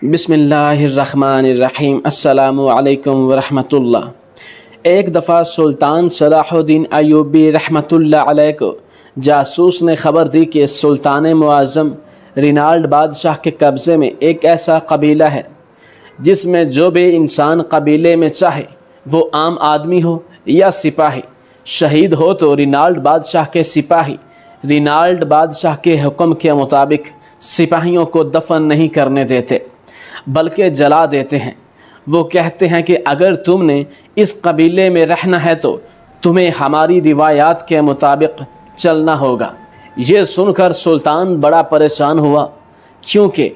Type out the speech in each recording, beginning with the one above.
بسم اللہ الرحمن الرحیم۔ السلام علیکم ورحمۃ اللہ۔ ایک دفعہ سلطان صلاح الدین ایوبی رحمۃ اللہ علیہ کو جاسوس نے خبر دی کہ سلطان معظم رینالڈ بادشاہ کے قبضے میں ایک ایسا قبیلہ ہے جس میں جو بھی انسان قبیلے میں چاہے وہ عام آدمی ہو یا سپاہی، شہید ہو تو رینالڈ بادشاہ کے سپاہی رینالڈ بادشاہ کے حکم کے مطابق سپاہیوں کو دفن نہیں کرنے دیتے بلکہ جلا دیتے ہیں۔ وہ کہتے ہیں کہ اگر تم نے اس قبیلے میں رہنا ہے تو تمہیں ہماری روایات کے مطابق چلنا ہوگا۔ یہ سن کر سلطان بڑا پریشان ہوا، کیونکہ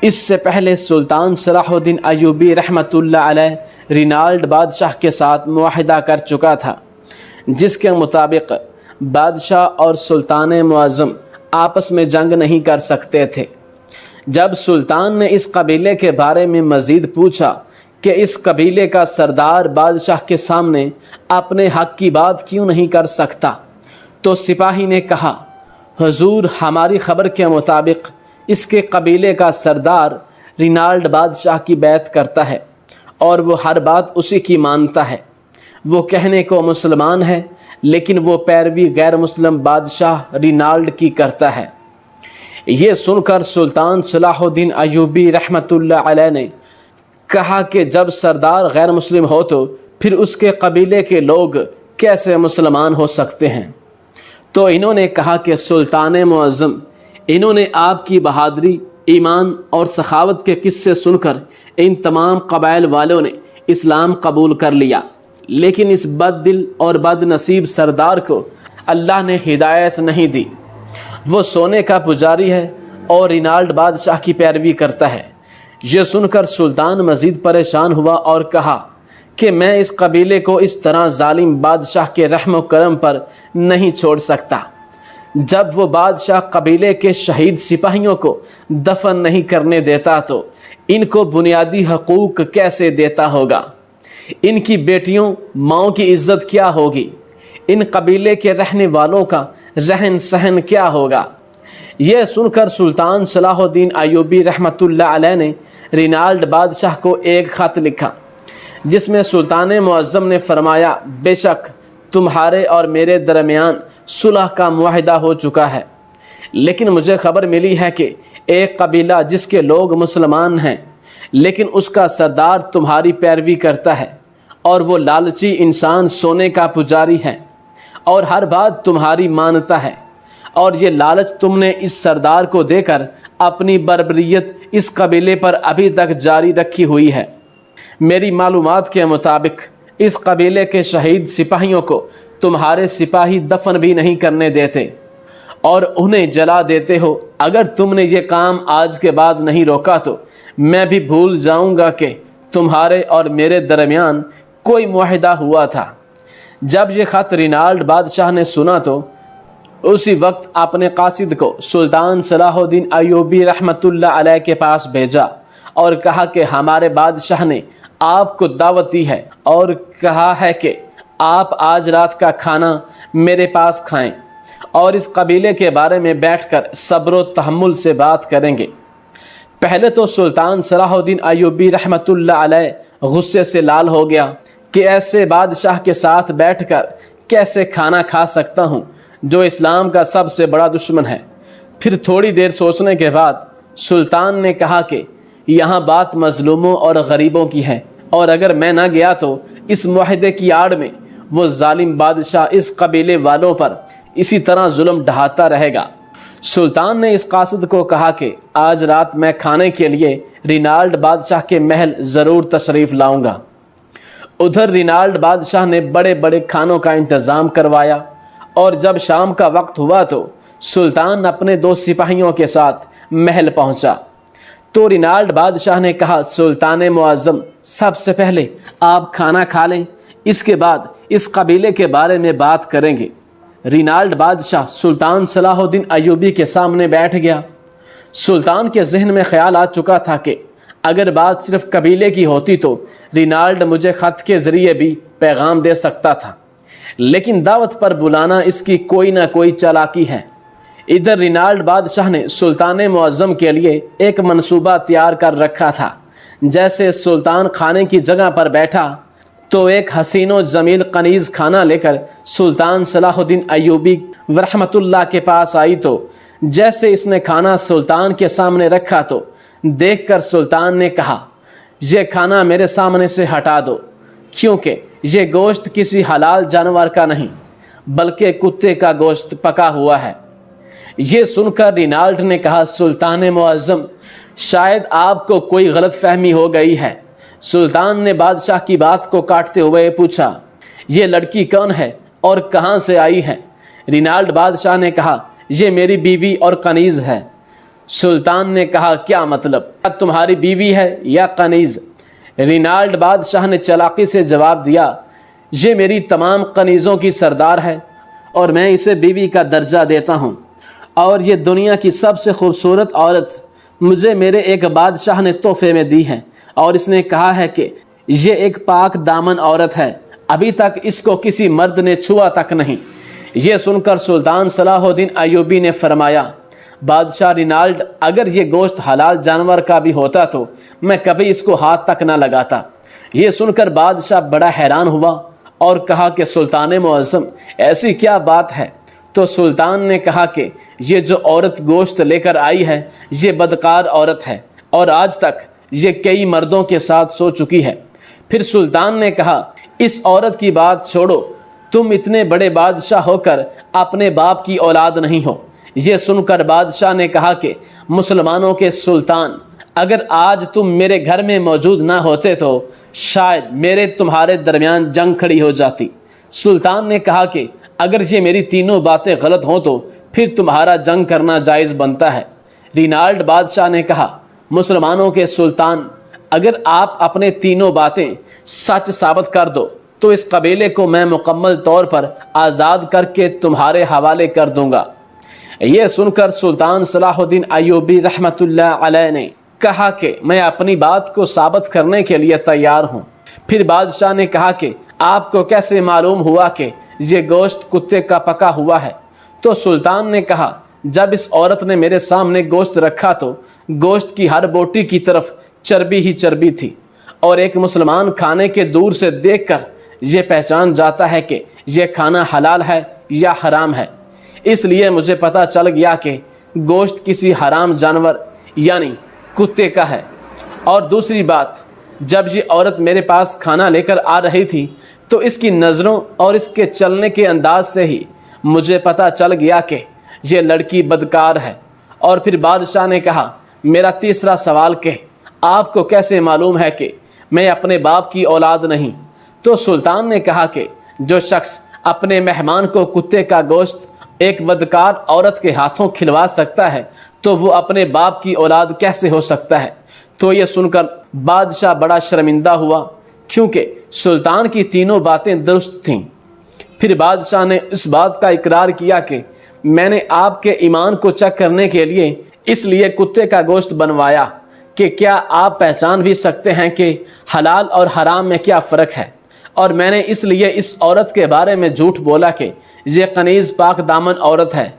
اس سے پہلے سلطان صلاح الدین ایوبی رحمۃ اللہ علیہ رینالڈ بادشاہ کے ساتھ معاہدہ کر چکا تھا، جس کے مطابق بادشاہ اور سلطان معظم آپس میں جنگ نہیں کر سکتے تھے۔ جب سلطان نے اس قبیلے کے بارے میں مزید پوچھا کہ اس قبیلے کا سردار بادشاہ کے سامنے اپنے حق کی بات کیوں نہیں کر سکتا، تو سپاہی نے کہا، حضور ہماری خبر کے مطابق اس کے قبیلے کا سردار رینالڈ بادشاہ کی بیعت کرتا ہے اور وہ ہر بات اسی کی مانتا ہے۔ وہ کہنے کو مسلمان ہے لیکن وہ پیروی غیر مسلم بادشاہ رینالڈ کی کرتا ہے۔ یہ سن کر سلطان صلاح الدین ایوبی رحمۃ اللہ علیہ نے کہا کہ جب سردار غیر مسلم ہو تو پھر اس کے قبیلے کے لوگ کیسے مسلمان ہو سکتے ہیں؟ تو انہوں نے کہا کہ سلطان معظم، انہوں نے آپ کی بہادری، ایمان اور سخاوت کے قصے سن کر ان تمام قبائل والوں نے اسلام قبول کر لیا، لیکن اس بد دل اور بد نصیب سردار کو اللہ نے ہدایت نہیں دی۔ وہ سونے کا پجاری ہے اور رینالڈ بادشاہ کی پیروی کرتا ہے۔ یہ سن کر سلطان مزید پریشان ہوا اور کہا کہ میں اس قبیلے کو اس طرح ظالم بادشاہ کے رحم و کرم پر نہیں چھوڑ سکتا۔ جب وہ بادشاہ قبیلے کے شہید سپاہیوں کو دفن نہیں کرنے دیتا تو ان کو بنیادی حقوق کیسے دیتا ہوگا؟ ان کی بیٹیوں، ماؤں کی عزت کیا ہوگی؟ ان قبیلے کے رہنے والوں کا رہن سہن کیا ہوگا؟ یہ سن کر سلطان صلاح الدین ایوبی رحمۃ اللہ علیہ نے رینالڈ بادشاہ کو ایک خط لکھا، جس میں سلطان معظم نے فرمایا، بے شک تمہارے اور میرے درمیان صلح کا معاہدہ ہو چکا ہے، لیکن مجھے خبر ملی ہے کہ ایک قبیلہ جس کے لوگ مسلمان ہیں لیکن اس کا سردار تمہاری پیروی کرتا ہے، اور وہ لالچی انسان سونے کا پجاری ہے اور ہر بات تمہاری مانتا ہے، اور یہ لالچ تم نے اس سردار کو دے کر اپنی بربریت اس قبیلے پر ابھی تک جاری رکھی ہوئی ہے۔ میری معلومات کے مطابق اس قبیلے کے شہید سپاہیوں کو تمہارے سپاہی دفن بھی نہیں کرنے دیتے اور انہیں جلا دیتے ہو۔ اگر تم نے یہ کام آج کے بعد نہیں روکا تو میں بھی بھول جاؤں گا کہ تمہارے اور میرے درمیان کوئی معاہدہ ہوا تھا۔ جب یہ خط رینالڈ بادشاہ نے سنا تو اسی وقت اپنے قاصد کو سلطان صلاح الدین ایوبی رحمۃ اللہ علیہ کے پاس بھیجا اور کہا کہ ہمارے بادشاہ نے آپ کو دعوت دی ہے اور کہا ہے کہ آپ آج رات کا کھانا میرے پاس کھائیں اور اس قبیلے کے بارے میں بیٹھ کر صبر و تحمل سے بات کریں گے۔ پہلے تو سلطان صلاح الدین ایوبی رحمۃ اللہ علیہ غصے سے لال ہو گیا کہ ایسے بادشاہ کے ساتھ بیٹھ کر کیسے کھانا کھا سکتا ہوں جو اسلام کا سب سے بڑا دشمن ہے۔ پھر تھوڑی دیر سوچنے کے بعد سلطان نے کہا کہ یہاں بات مظلوموں اور غریبوں کی ہے، اور اگر میں نہ گیا تو اس معاہدے کی آڑ میں وہ ظالم بادشاہ اس قبیلے والوں پر اسی طرح ظلم ڈھاتا رہے گا۔ سلطان نے اس قاصد کو کہا کہ آج رات میں کھانے کے لیے رینالڈ بادشاہ کے محل ضرور تشریف لاؤں گا۔ ادھر رینالڈ بادشاہ نے بڑے بڑے کھانوں کا انتظام کروایا، اور جب شام کا وقت ہوا تو سلطان اپنے 2 سپاہیوں کے ساتھ محل پہنچا۔ تو رینالڈ بادشاہ نے کہا، سلطان معظم، سب سے پہلے آپ کھانا کھا لیں، اس کے بعد اس قبیلے کے بارے میں بات کریں گے۔ رینالڈ بادشاہ سلطان صلاح الدین ایوبی کے سامنے بیٹھ گیا۔ سلطان کے ذہن میں خیال آ چکا تھا کہ اگر بات صرف قبیلے کی ہوتی تو رینالڈ مجھے خط کے ذریعے بھی پیغام دے سکتا تھا، لیکن دعوت پر بلانا اس کی کوئی نہ کوئی چالاکی ہے۔ ادھر رینالڈ بادشاہ نے سلطان معظم کے لیے ایک منصوبہ تیار کر رکھا تھا۔ جیسے سلطان کھانے کی جگہ پر بیٹھا تو ایک حسین و جمیل کنیز کھانا لے کر سلطان صلاح الدین ایوبی رحمۃ اللہ کے پاس آئی، تو جیسے اس نے کھانا سلطان کے سامنے رکھا تو دیکھ کر سلطان نے کہا، یہ کھانا میرے سامنے سے ہٹا دو، کیونکہ یہ گوشت کسی حلال جانور کا نہیں بلکہ کتے کا گوشت پکا ہوا ہے۔ یہ سن کر رینالڈ نے کہا، سلطان معظم، شاید آپ کو کوئی غلط فہمی ہو گئی ہے۔ سلطان نے بادشاہ کی بات کو کاٹتے ہوئے پوچھا، یہ لڑکی کون ہے اور کہاں سے آئی ہے؟ رینالڈ بادشاہ نے کہا، یہ میری بیوی اور کنیز ہے۔ سلطان نے کہا، کیا مطلب؟ تمہاری بیوی ہے یا کنیز؟ رینالڈ بادشاہ نے چلاکی سے جواب دیا، یہ میری تمام کنیزوں کی سردار ہے اور میں اسے بیوی کا درجہ دیتا ہوں، اور یہ دنیا کی سب سے خوبصورت عورت مجھے میرے ایک بادشاہ نے تحفے میں دی ہے، اور اس نے کہا ہے کہ یہ ایک پاک دامن عورت ہے، ابھی تک اس کو کسی مرد نے چھوا تک نہیں۔ یہ سن کر سلطان صلاح الدین ایوبی نے فرمایا، بادشاہ رینالڈ، اگر یہ گوشت حلال جانور کا بھی ہوتا تو میں کبھی اس کو ہاتھ تک نہ لگاتا۔ یہ سن کر بادشاہ بڑا حیران ہوا اور کہا کہ سلطان معظم، ایسی کیا بات ہے؟ تو سلطان نے کہا کہ یہ جو عورت گوشت لے کر آئی ہے یہ بدکار عورت ہے اور آج تک یہ کئی مردوں کے ساتھ سو چکی ہے۔ پھر سلطان نے کہا، اس عورت کی بات چھوڑو، تم اتنے بڑے بادشاہ ہو کر اپنے باپ کی اولاد نہیں ہو۔ یہ سن کر بادشاہ نے کہا کہ مسلمانوں کے سلطان، اگر آج تم میرے گھر میں موجود نہ ہوتے تو شاید میرے تمہارے درمیان جنگ کھڑی ہو جاتی۔ سلطان نے کہا کہ اگر یہ میری تینوں باتیں غلط ہوں تو پھر تمہارا جنگ کرنا جائز بنتا ہے۔ رینالڈ بادشاہ نے کہا، مسلمانوں کے سلطان، اگر آپ اپنے تینوں باتیں سچ ثابت کر دو تو اس قبیلے کو میں مکمل طور پر آزاد کر کے تمہارے حوالے کر دوں گا۔ یہ سن کر سلطان صلاح الدین ایوبی رحمۃ اللہ علیہ نے کہا کہ میں اپنی بات کو ثابت کرنے کے لیے تیار ہوں۔ پھر بادشاہ نے کہا کہ آپ کو کیسے معلوم ہوا کہ یہ گوشت کتے کا پکا ہوا ہے؟ تو سلطان نے کہا، جب اس عورت نے میرے سامنے گوشت رکھا تو گوشت کی ہر بوٹی کی طرف چربی ہی چربی تھی، اور ایک مسلمان کھانے کے دور سے دیکھ کر یہ پہچان جاتا ہے کہ یہ کھانا حلال ہے یا حرام ہے۔ اس لیے مجھے پتہ چل گیا کہ گوشت کسی حرام جانور یعنی کتے کا ہے۔ اور دوسری بات، جب یہ عورت میرے پاس کھانا لے کر آ رہی تھی تو اس کی نظروں اور اس کے چلنے کے انداز سے ہی مجھے پتہ چل گیا کہ یہ لڑکی بدکار ہے۔ اور پھر بادشاہ نے کہا، میرا تیسرا سوال کہ آپ کو کیسے معلوم ہے کہ میں اپنے باپ کی اولاد نہیں؟ تو سلطان نے کہا کہ جو شخص اپنے مہمان کو کتے کا گوشت ایک بدکار عورت کے ہاتھوں کھلوا سکتا ہے تو وہ اپنے باپ کی اولاد کیسے ہو سکتا ہے؟ تو یہ سن کر بادشاہ بڑا شرمندہ ہوا، کیونکہ سلطان کی تینوں باتیں درست تھیں۔ پھر بادشاہ نے اس بات کا اقرار کیا کہ میں نے آپ کے ایمان کو چیک کرنے کے لیے اس لیے کتے کا گوشت بنوایا کہ کیا آپ پہچان بھی سکتے ہیں کہ حلال اور حرام میں کیا فرق ہے، اور میں نے اس لیے اس عورت کے بارے میں جھوٹ بولا کہ یہ کنیز پاک دامن عورت ہے،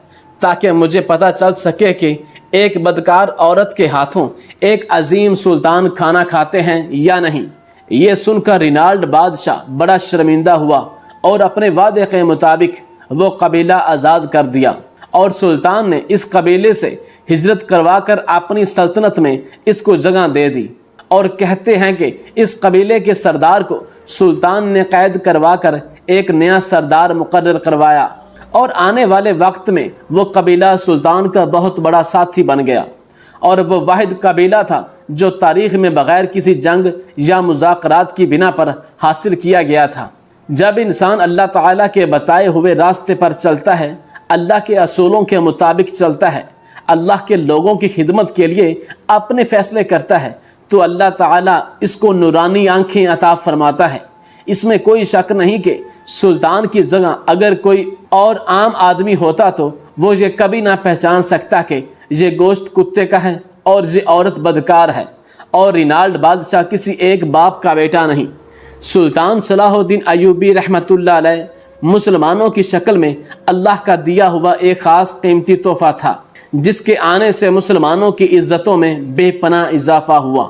تاکہ مجھے پتہ چل سکے کہ ایک بدکار عورت کے ہاتھوں ایک عظیم سلطان کھانا کھاتے ہیں یا نہیں۔ یہ سن کر رینالڈ بادشاہ بڑا شرمندہ ہوا اور اپنے وعدے کے مطابق وہ قبیلہ آزاد کر دیا، اور سلطان نے اس قبیلے سے ہجرت کروا کر اپنی سلطنت میں اس کو جگہ دے دی۔ اور کہتے ہیں کہ اس قبیلے کے سردار کو سلطان نے قید کروا کر ایک نیا سردار مقرر کروایا، اور آنے والے وقت میں وہ قبیلہ سلطان کا بہت بڑا ساتھی بن گیا، اور وہ واحد قبیلہ تھا جو تاریخ میں بغیر کسی جنگ یا مذاکرات کی بنا پر حاصل کیا گیا تھا۔ جب انسان اللہ تعالیٰ کے بتائے ہوئے راستے پر چلتا ہے، اللہ کے اصولوں کے مطابق چلتا ہے، اللہ کے لوگوں کی خدمت کے لیے اپنے فیصلے کرتا ہے، تو اللہ تعالیٰ اس کو نورانی آنکھیں عطا فرماتا ہے۔ اس میں کوئی شک نہیں کہ سلطان کی جگہ اگر کوئی اور عام آدمی ہوتا تو وہ یہ کبھی نہ پہچان سکتا کہ یہ گوشت کتے کا ہے اور یہ عورت بدکار ہے، اور رینالڈ بادشاہ کسی ایک باپ کا بیٹا نہیں۔ سلطان صلاح الدین ایوبی رحمۃ اللہ علیہ مسلمانوں کی شکل میں اللہ کا دیا ہوا ایک خاص قیمتی تحفہ تھا، جس کے آنے سے مسلمانوں کی عزتوں میں بے پناہ اضافہ ہوا۔